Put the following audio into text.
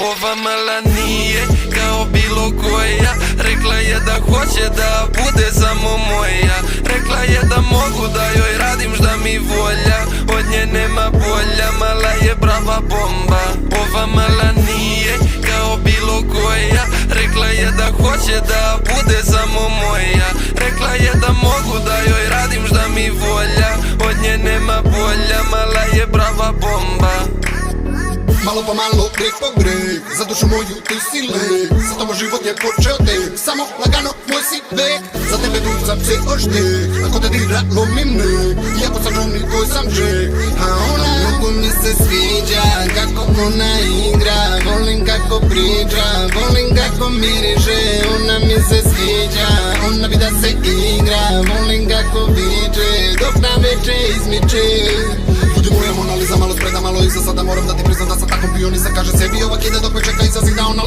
Ova mala nije kao bilo koja. Rekla je da hoće da bude samo moja. Rekla je da mogu da joj radim šta mi volja. Od nje nema bolja, mala je prava bomba. Ova mala nije kao bilo koja. Rekla je da hoće da bude samo moja. Rekla je da mogu da joj radim šta mi volja. Od nje nema bolja, mala je prava bomba. Malo po malo, greh po greh, za dušu moju ti si lek. Za tobom život je počeo tek, samo lagano moj si vek. Za tebe ducam se oštek, ako te dira lomim nek. Iako sam Johnny, tvoj sam Jack. A ona mnogo mi se sviđa, kako ona igra. Volim kako priča, volim kako miriše. Ona mi se sviđa, ona bi da se igra. Volim kako viče, dok na veče izmiče. Budi moja Mona Lisa, malo spreda, malo iza. Sada moram da ti priznam da sam tako bio, nisam kaže sebi. Ova kida dok me čeka iza zida. Ona